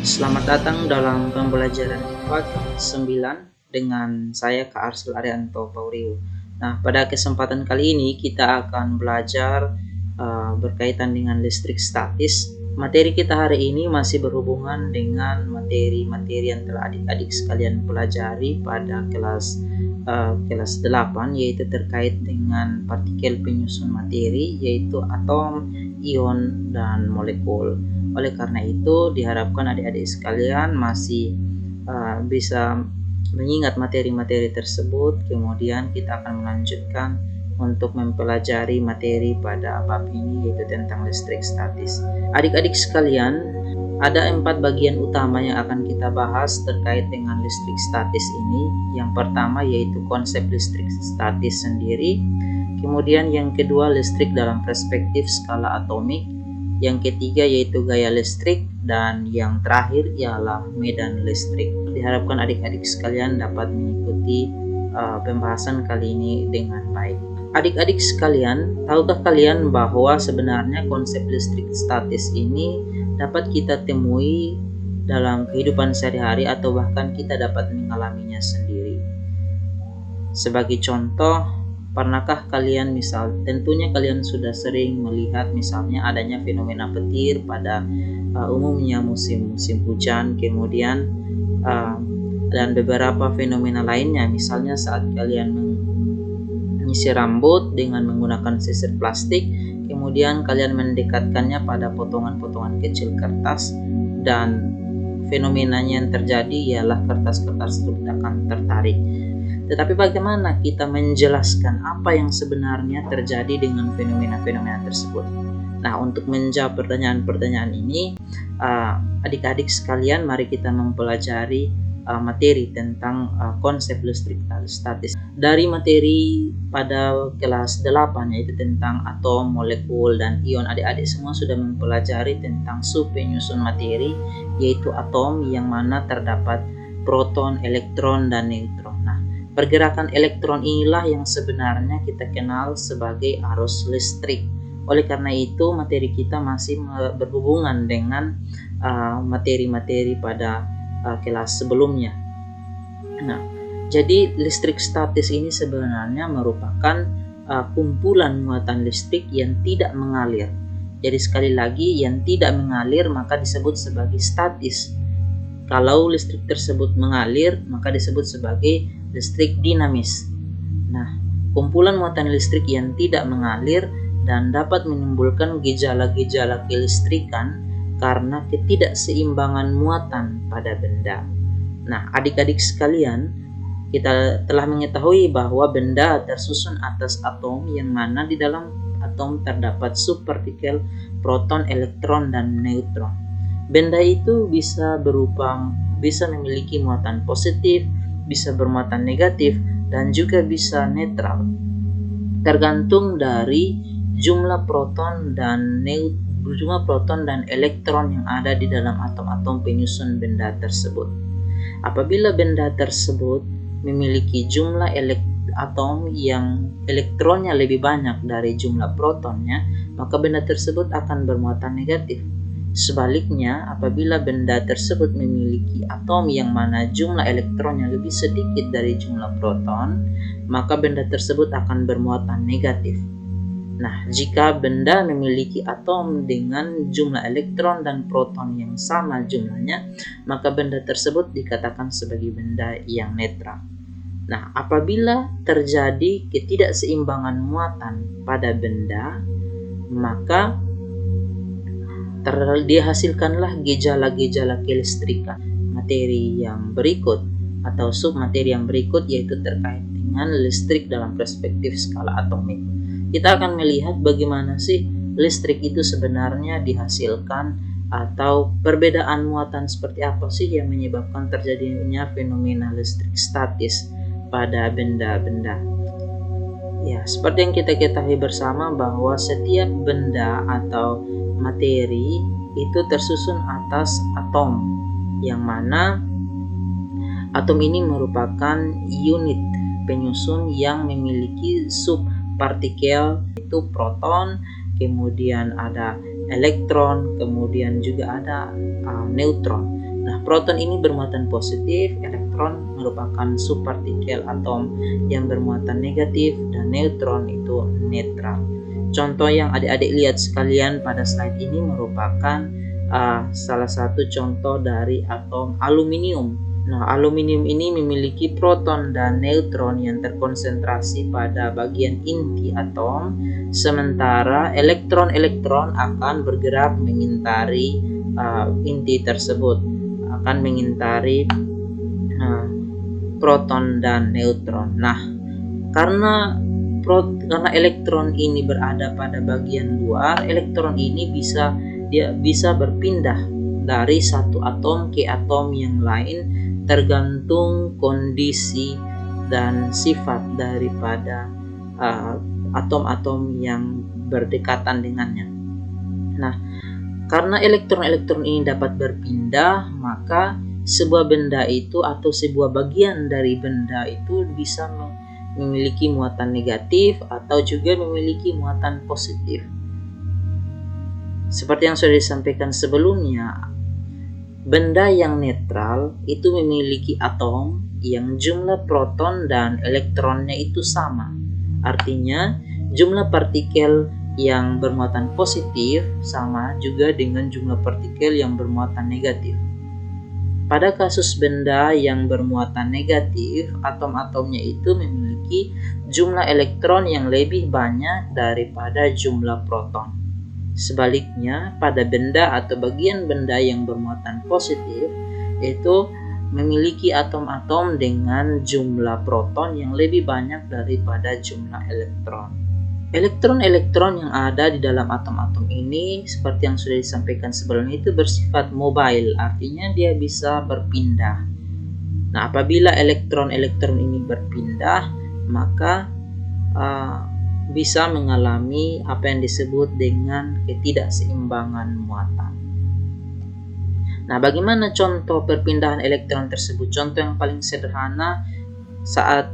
Selamat datang dalam pembelajaran part 9 dengan saya Kak Arsul Arianto Paurio. Nah, pada kesempatan kali ini kita akan belajar berkaitan dengan listrik statis. Materi kita hari ini masih berhubungan dengan materi-materi yang telah adik-adik sekalian pelajari pada kelas 8, yaitu terkait dengan partikel penyusun materi, yaitu atom, ion, dan molekul. Oleh karena itu, diharapkan adik-adik sekalian masih bisa mengingat materi-materi tersebut. Kemudian kita akan melanjutkan untuk mempelajari materi pada bab ini, yaitu tentang listrik statis. Adik-adik sekalian, ada 4 bagian utama yang akan kita bahas terkait dengan listrik statis ini. Yang pertama yaitu konsep listrik statis sendiri. Kemudian yang kedua, listrik dalam perspektif skala atomik. Yang ketiga yaitu gaya listrik, dan yang terakhir ialah medan listrik. Diharapkan adik-adik sekalian dapat mengikuti pembahasan kali ini dengan baik. Adik-adik sekalian, tahukah kalian bahwa sebenarnya konsep listrik statis ini dapat kita temui dalam kehidupan sehari-hari atau bahkan kita dapat mengalaminya sendiri. Sebagai contoh, pernahkah kalian tentunya kalian sudah sering melihat misalnya adanya fenomena petir pada umumnya musim hujan, kemudian dan beberapa fenomena lainnya, misalnya saat kalian menyisir rambut dengan menggunakan sisir plastik, kemudian kalian mendekatkannya pada potongan-potongan kecil kertas, dan fenomenanya yang terjadi ialah kertas-kertas tersebut akan tertarik. Tetapi bagaimana kita menjelaskan apa yang sebenarnya terjadi dengan fenomena-fenomena tersebut? Nah, untuk menjawab pertanyaan-pertanyaan ini, adik-adik sekalian, mari kita mempelajari materi tentang konsep listrik statis. Dari materi pada kelas 8, yaitu tentang atom, molekul, dan ion, adik-adik semua sudah mempelajari tentang subpenyusun materi, yaitu atom yang mana terdapat proton, elektron, dan neutron. Nah, pergerakan elektron inilah yang sebenarnya kita kenal sebagai arus listrik. Oleh karena itu, materi kita masih berhubungan dengan materi-materi pada kelas sebelumnya. Nah, jadi listrik statis ini sebenarnya merupakan kumpulan muatan listrik yang tidak mengalir. Jadi sekali lagi, yang tidak mengalir maka disebut sebagai statis. Kalau listrik tersebut mengalir maka disebut sebagai listrik dinamis. Nah, kumpulan muatan listrik yang tidak mengalir dan dapat menimbulkan gejala-gejala kelistrikan karena ketidakseimbangan muatan pada benda. Nah, adik-adik sekalian, kita telah mengetahui bahwa benda tersusun atas atom, yang mana di dalam atom terdapat subpartikel proton, elektron, dan neutron. Benda itu bisa memiliki muatan positif, bisa bermuatan negatif, dan juga bisa netral, tergantung dari jumlah proton dan elektron yang ada di dalam atom-atom penyusun benda tersebut. Apabila benda tersebut memiliki jumlah atom yang elektronnya lebih banyak dari jumlah protonnya, maka benda tersebut akan bermuatan negatif. Sebaliknya, apabila benda tersebut memiliki atom yang mana jumlah elektronnya lebih sedikit dari jumlah proton, maka benda tersebut akan bermuatan negatif. Nah, jika benda memiliki atom dengan jumlah elektron dan proton yang sama jumlahnya, maka benda tersebut dikatakan sebagai benda yang netral. Nah, apabila terjadi ketidakseimbangan muatan pada benda, maka dihasilkanlah gejala-gejala kelistrikan. Materi yang berikut atau submateri yang berikut yaitu terkait dengan listrik dalam perspektif skala atomik. Kita akan melihat bagaimana sih listrik itu sebenarnya dihasilkan, atau perbedaan muatan seperti apa sih yang menyebabkan terjadinya fenomena listrik statis pada benda-benda. Ya, seperti yang kita ketahui bersama bahwa setiap benda atau materi itu tersusun atas atom, yang mana atom ini merupakan unit penyusun yang memiliki subpartikel, itu proton, kemudian ada elektron, kemudian juga ada neutron. Nah, proton ini bermuatan positif, elektron merupakan subpartikel atom yang bermuatan negatif, dan neutron itu netral. Contoh yang adik-adik lihat sekalian pada slide ini merupakan salah satu contoh dari atom aluminium. Nah, aluminium ini memiliki proton dan neutron yang terkonsentrasi pada bagian inti atom, sementara elektron-elektron akan bergerak mengitari inti tersebut, akan mengitari proton dan neutron. Nah, karena elektron ini berada pada bagian luar, elektron ini bisa berpindah dari satu atom ke atom yang lain tergantung kondisi dan sifat daripada atom-atom yang berdekatan dengannya. Nah, karena elektron-elektron ini dapat berpindah, maka sebuah benda itu atau sebuah bagian dari benda itu bisa memiliki muatan negatif atau juga memiliki muatan positif. Seperti yang sudah disampaikan sebelumnya, benda yang netral itu memiliki atom yang jumlah proton dan elektronnya itu sama. Artinya, jumlah partikel yang bermuatan positif sama juga dengan jumlah partikel yang bermuatan negatif. Pada kasus benda yang bermuatan negatif, atom-atomnya itu memiliki jumlah elektron yang lebih banyak daripada jumlah proton. Sebaliknya, pada benda atau bagian benda yang bermuatan positif, itu memiliki atom-atom dengan jumlah proton yang lebih banyak daripada jumlah elektron. Elektron-elektron yang ada di dalam atom-atom ini, seperti yang sudah disampaikan sebelumnya, itu bersifat mobile, artinya dia bisa berpindah. Nah, apabila elektron-elektron ini berpindah, maka bisa mengalami apa yang disebut dengan ketidakseimbangan muatan. Nah, bagaimana contoh perpindahan elektron tersebut? Contoh yang paling sederhana, saat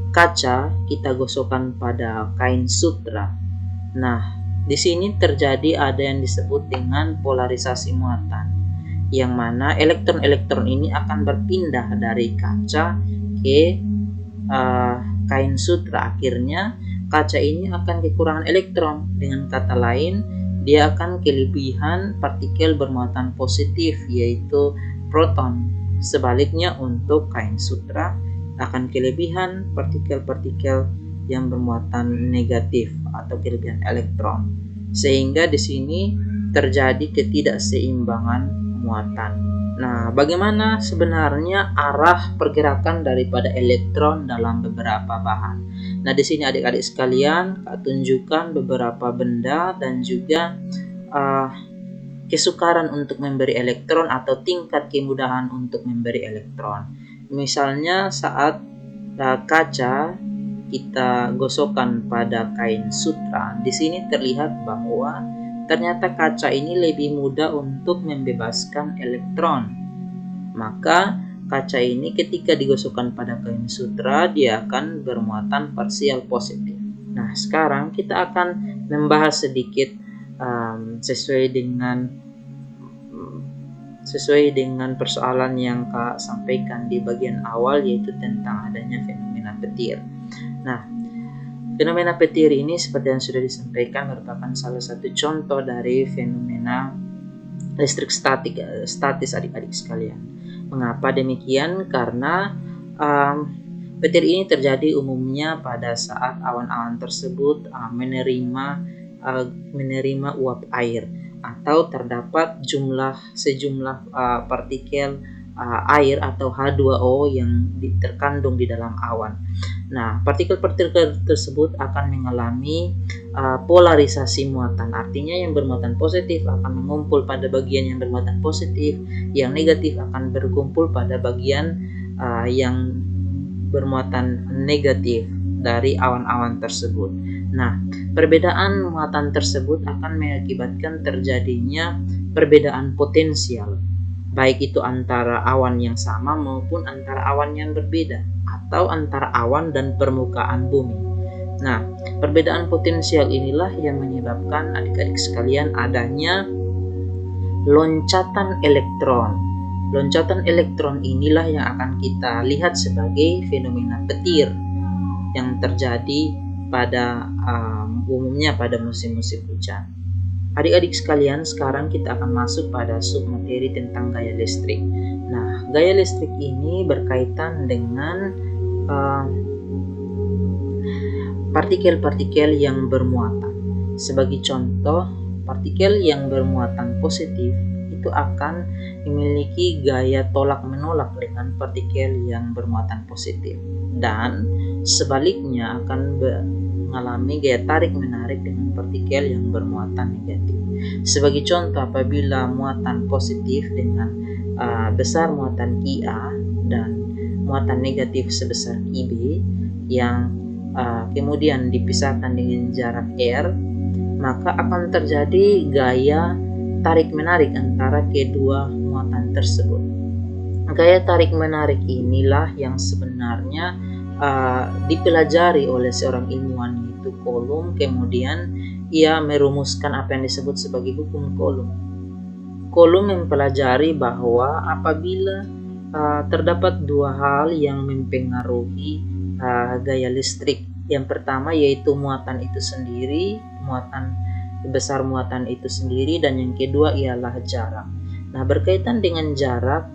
kaca kita gosokkan pada kain sutra. Nah, di sini terjadi ada yang disebut dengan polarisasi muatan, yang mana elektron-elektron ini akan berpindah dari kaca ke kain sutra. Akhirnya kaca ini akan kekurangan elektron. Dengan kata lain, dia akan kelebihan partikel bermuatan positif, yaitu proton. Sebaliknya untuk kain sutra akan kelebihan partikel-partikel yang bermuatan negatif atau kelebihan elektron. Sehingga di sini terjadi ketidakseimbangan muatan. Nah, bagaimana sebenarnya arah pergerakan daripada elektron dalam beberapa bahan? Nah, di sini adik-adik sekalian, Kak tunjukkan beberapa benda dan juga kesukaran untuk memberi elektron atau tingkat kemudahan untuk memberi elektron. Misalnya saat kaca kita gosokkan pada kain sutra, di sini terlihat bahwa ternyata kaca ini lebih mudah untuk membebaskan elektron. Maka kaca ini ketika digosokkan pada kain sutra, dia akan bermuatan parsial positif. Nah, sekarang kita akan membahas sedikit sesuai dengan persoalan yang Kak sampaikan di bagian awal, yaitu tentang adanya fenomena petir. Nah, fenomena petir ini seperti yang sudah disampaikan merupakan salah satu contoh dari fenomena listrik statis adik-adik sekalian. Mengapa demikian? Karena petir ini terjadi umumnya pada saat awan-awan tersebut menerima uap air atau terdapat sejumlah partikel air atau H2O yang terkandung di dalam awan. Nah, partikel-partikel tersebut akan mengalami polarisasi muatan. Artinya yang bermuatan positif akan mengumpul pada bagian yang bermuatan positif, yang negatif akan berkumpul pada bagian yang bermuatan negatif dari awan-awan tersebut. Nah, perbedaan muatan tersebut akan mengakibatkan terjadinya perbedaan potensial, baik itu antara awan yang sama maupun antara awan yang berbeda, atau antara awan dan permukaan bumi. Nah, perbedaan potensial inilah yang menyebabkan adik-adik sekalian adanya loncatan elektron Loncatan elektron inilah yang akan kita lihat sebagai fenomena petir yang terjadi pada umumnya pada musim-musim hujan. Adik-adik sekalian, sekarang kita akan masuk pada submateri tentang gaya listrik. Nah, gaya listrik ini berkaitan dengan partikel-partikel yang bermuatan. Sebagai contoh, partikel yang bermuatan positif itu akan memiliki gaya tolak-menolak dengan partikel yang bermuatan positif, dan sebaliknya akan mengalami gaya tarik-menarik dengan partikel yang bermuatan negatif. Sebagai contoh, apabila muatan positif dengan besar muatan Ki-A dan muatan negatif sebesar Ki-B yang kemudian dipisahkan dengan jarak R, maka akan terjadi gaya tarik-menarik antara kedua muatan tersebut. Gaya tarik-menarik inilah yang sebenarnya dipelajari oleh seorang ilmuwan, yaitu Coulomb. Kemudian ia merumuskan apa yang disebut sebagai hukum Coulomb. Coulomb mempelajari bahwa apabila terdapat dua hal yang mempengaruhi gaya listrik. Yang pertama yaitu muatan itu sendiri, besar muatan itu sendiri, dan yang kedua ialah jarak. Nah, berkaitan dengan jarak,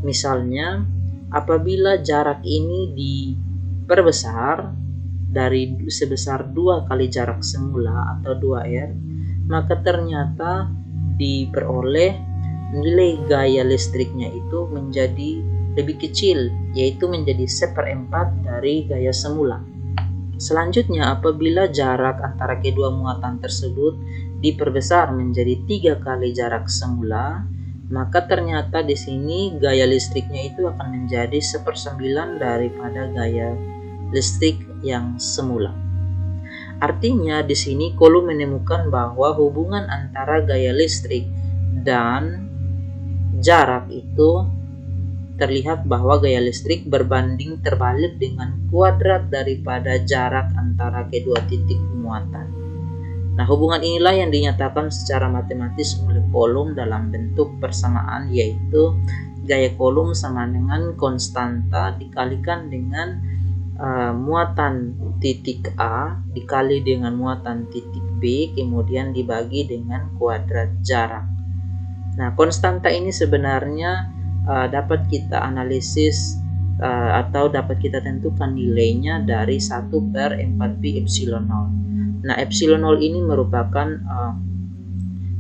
misalnya apabila jarak ini diperbesar dari sebesar 2 kali jarak semula atau 2R, maka ternyata diperoleh nilai gaya listriknya itu menjadi lebih kecil, yaitu menjadi 1/4 dari gaya semula. Selanjutnya, apabila jarak antara kedua muatan tersebut diperbesar menjadi 3 kali jarak semula, maka ternyata di sini gaya listriknya itu akan menjadi 1/9 daripada gaya listrik yang semula. Artinya di sini Coulomb menemukan bahwa hubungan antara gaya listrik dan jarak itu terlihat bahwa gaya listrik berbanding terbalik dengan kuadrat daripada jarak antara kedua titik muatan. Nah, hubungan inilah yang dinyatakan secara matematis oleh Coulomb dalam bentuk persamaan, yaitu gaya Coulomb sama dengan konstanta dikalikan dengan muatan titik A dikali dengan muatan titik B, kemudian dibagi dengan kuadrat jarak. Nah, konstanta ini sebenarnya dapat kita analisis atau dapat kita tentukan nilainya dari 1/4pi epsilon 0. Nah, epsilon 0 ini merupakan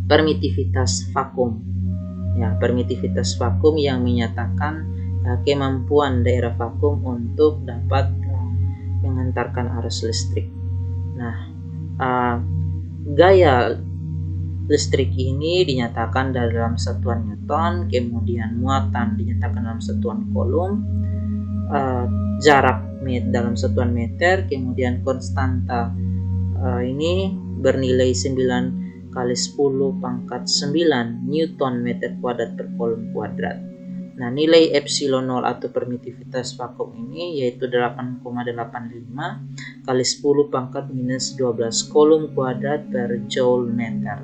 permitivitas vakum. Ya, permitivitas vakum yang menyatakan kemampuan daerah vakum untuk dapat mengantarkan arus listrik. Nah, gaya listrik ini dinyatakan dalam satuan Newton, kemudian muatan dinyatakan dalam satuan Coulomb, jarak dalam satuan meter, kemudian konstanta ini bernilai 9 kali 10 pangkat 9 Newton meter kuadrat per Coulomb kuadrat. Nah, nilai epsilon 0 atau permitivitas vakum ini yaitu 8,85 kali 10 pangkat minus 12 Coulomb kuadrat per Joule meter.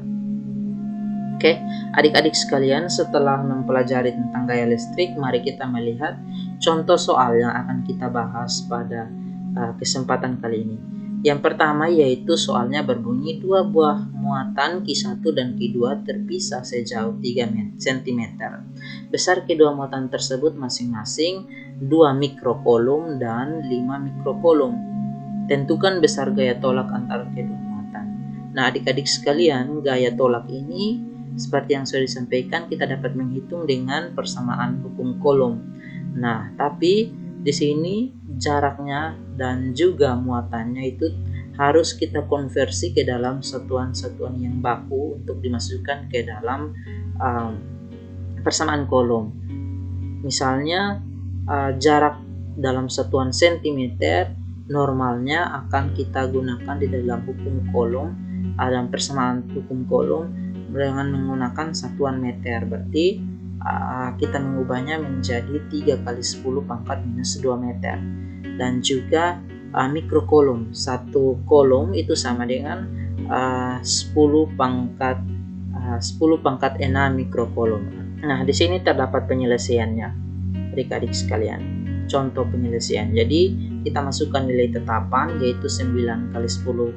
Oke, adik-adik sekalian, setelah mempelajari tentang gaya listrik, mari kita melihat contoh soal yang akan kita bahas pada kesempatan kali ini. Yang pertama yaitu soalnya berbunyi dua buah muatan Ki1 dan Ki2 terpisah sejauh 3 cm. Besar kedua muatan tersebut masing-masing 2 mikrocoulomb dan 5 mikrocoulomb. Tentukan besar gaya tolak antara kedua muatan. Nah, adik-adik sekalian, gaya tolak ini seperti yang sudah disampaikan kita dapat menghitung dengan persamaan hukum Coulomb. Nah, tapi di sini jaraknya dan juga muatannya itu harus kita konversi ke dalam satuan-satuan yang baku untuk dimasukkan ke dalam persamaan Coulomb. Misalnya jarak dalam satuan sentimeter normalnya akan kita gunakan di dalam hukum Coulomb, dalam persamaan hukum Coulomb dengan menggunakan satuan meter. Berarti kita mengubahnya menjadi 3 kali 10 pangkat minus 2 meter. Dan juga mikrocoulomb, 1 coulomb itu sama dengan 10 pangkat 6 mikrocoulomb. Nah, di sini terdapat penyelesaiannya, adik-adik sekalian. Contoh penyelesaian. Jadi, kita masukkan nilai tetapan yaitu 9 kali 10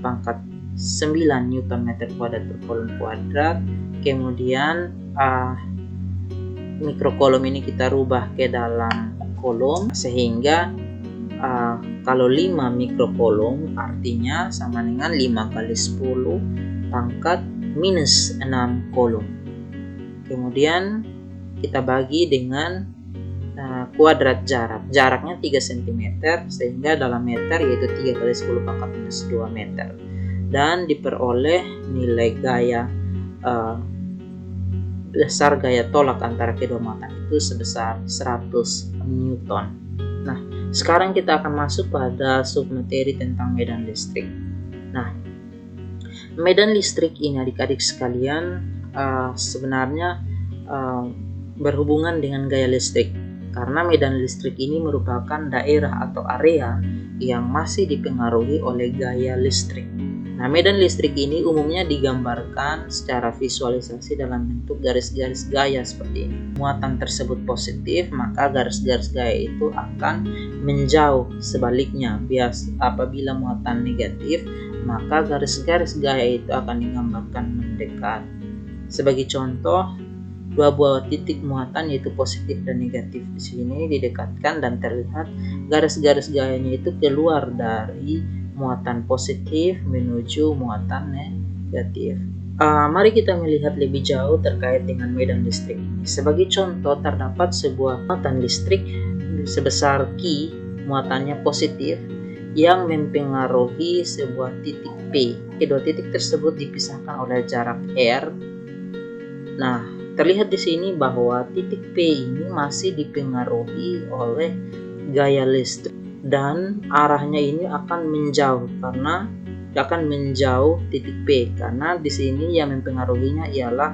pangkat 9 Newton meter kuadrat per kolom kuadrat. Kemudian mikrokolom ini kita rubah ke dalam kolom, sehingga kalau 5 mikrokolom artinya sama dengan 5 kali 10 pangkat minus 6 kolom. Kemudian kita bagi dengan kuadrat jaraknya 3 cm, sehingga dalam meter yaitu 3 kali 10 pangkat minus 2 meter, dan diperoleh nilai gaya dasar gaya tolak antara kedua muatan itu sebesar 100 Newton. Nah, sekarang kita akan masuk pada submateri tentang medan listrik. Nah, medan listrik ini adik-adik sekalian sebenarnya berhubungan dengan gaya listrik, karena medan listrik ini merupakan daerah atau area yang masih dipengaruhi oleh gaya listrik. Nah, medan listrik ini umumnya digambarkan secara visualisasi dalam bentuk garis-garis gaya seperti ini. Muatan tersebut positif, maka garis-garis gaya itu akan menjauh. Sebaliknya, apabila muatan negatif, maka garis-garis gaya itu akan digambarkan mendekat. Sebagai contoh, dua buah titik muatan yaitu positif dan negatif di sini didekatkan dan terlihat garis-garis gayanya itu keluar dari muatan positif menuju muatan negatif. Mari kita melihat lebih jauh terkait dengan medan listrik ini. Sebagai contoh, terdapat sebuah muatan listrik sebesar Q, muatannya positif, yang mempengaruhi sebuah titik P. Kedua titik tersebut dipisahkan oleh jarak R. Nah, terlihat di sini bahwa titik P ini masih dipengaruhi oleh gaya listrik dan arahnya ini akan menjauh titik P, karena di sini yang mempengaruhinya ialah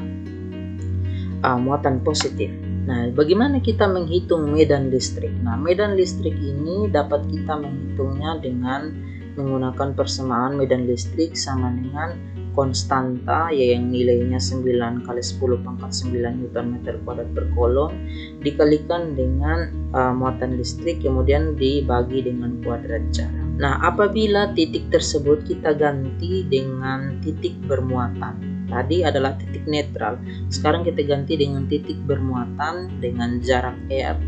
muatan positif. Nah, bagaimana kita menghitung medan listrik? Nah, medan listrik ini dapat kita menghitungnya dengan menggunakan persamaan medan listrik sama dengan konstanta yang nilainya 9 kali 10 pangkat 9 Newton meter kuadrat per kolom dikalikan dengan muatan listrik, kemudian dibagi dengan kuadrat jarak. Nah, apabila titik tersebut kita ganti dengan titik bermuatan, tadi adalah titik netral, sekarang kita ganti dengan titik bermuatan dengan jarak R,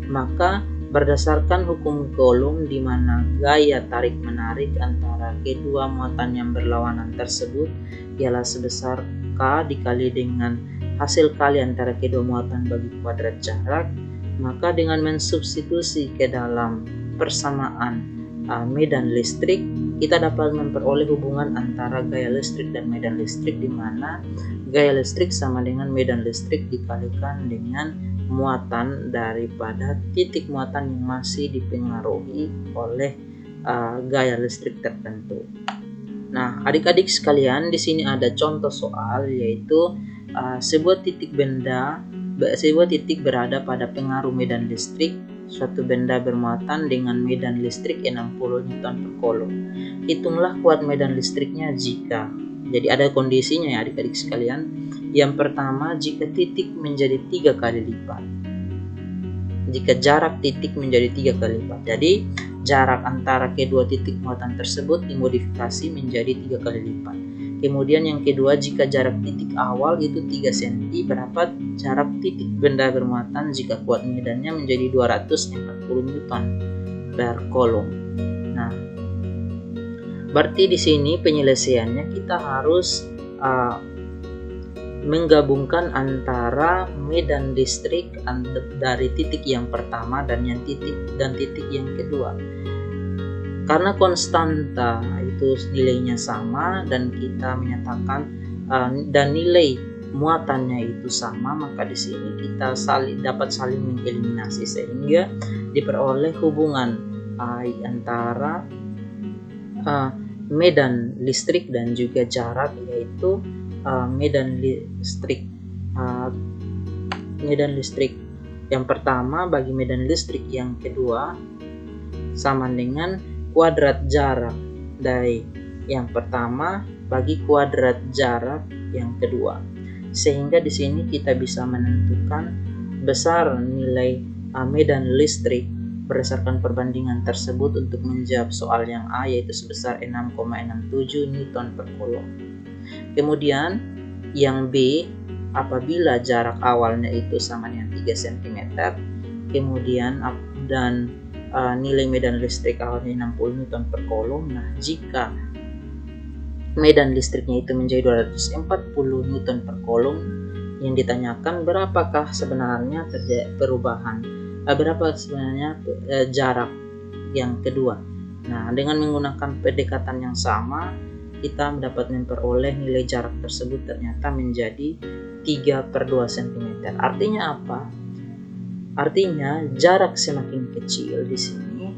maka berdasarkan hukum Coulomb di mana gaya tarik-menarik antara kedua muatan yang berlawanan tersebut ialah sebesar K dikali dengan hasil kali antara kedua muatan bagi kuadrat jarak, maka dengan mensubstitusi ke dalam persamaan medan listrik, kita dapat memperoleh hubungan antara gaya listrik dan medan listrik, di mana gaya listrik sama dengan medan listrik dikalikan dengan muatan daripada titik muatan yang masih dipengaruhi oleh gaya listrik tertentu. Nah, adik-adik sekalian, di sini ada contoh soal, yaitu sebuah titik berada pada pengaruh medan listrik. Suatu benda bermuatan dengan medan listrik 60 Newton per kolom. Hitunglah kuat medan listriknya jika. Jadi ada kondisinya ya adik-adik sekalian. Yang pertama, jika titik menjadi 3 kali lipat. Jika jarak titik menjadi 3 kali lipat. Jadi jarak antara kedua titik muatan tersebut dimodifikasi menjadi 3 kali lipat. Kemudian yang kedua, jika jarak titik awal itu 3 cm, berapa jarak titik benda bermuatan jika kuat medannya menjadi 240 Newton per kolom. Nah, berarti di sini penyelesaiannya kita harus menggabungkan antara medan listrik dari titik yang pertama dan titik yang kedua. Karena konstanta itu nilainya sama dan kita menyatakan dan nilai muatannya itu sama, maka di sini kita dapat saling mengeliminasi sehingga diperoleh hubungan antara medan listrik dan juga jarak, yaitu medan listrik yang pertama bagi medan listrik yang kedua sama dengan kuadrat jarak dari yang pertama bagi kuadrat jarak yang kedua. sehingga di sini kita bisa menentukan besar nilai medan listrik berdasarkan perbandingan tersebut untuk menjawab soal yang A, yaitu sebesar 6,67 Newton per Coulomb. Kemudian yang B, apabila jarak awalnya itu sama dengan 3 cm, kemudian dan nilai medan listrik awalnya 60 Newton per Coulomb. Nah, jika medan listriknya itu menjadi 240 Newton per Coulomb, yang ditanyakan berapakah sebenarnya terjadi perubahan, berapa sebenarnya jarak yang kedua. Nah, dengan menggunakan pendekatan yang sama, kita dapat memperoleh nilai jarak tersebut ternyata menjadi 3/2 cm. Artinya apa? Artinya jarak semakin kecil di sini,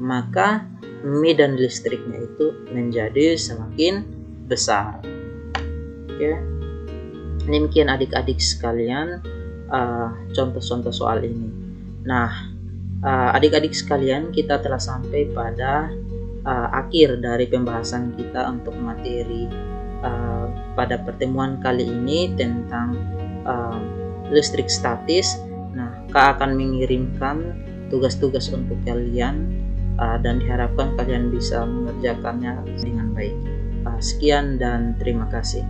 maka medan listriknya itu menjadi semakin besar. Oke. Demikian adik-adik sekalian contoh-contoh soal ini. Nah, adik-adik sekalian, kita telah sampai pada akhir dari pembahasan kita untuk materi pada pertemuan kali ini tentang listrik statis. Nah, Kak akan mengirimkan tugas-tugas untuk kalian dan diharapkan kalian bisa mengerjakannya dengan baik. Sekian dan terima kasih.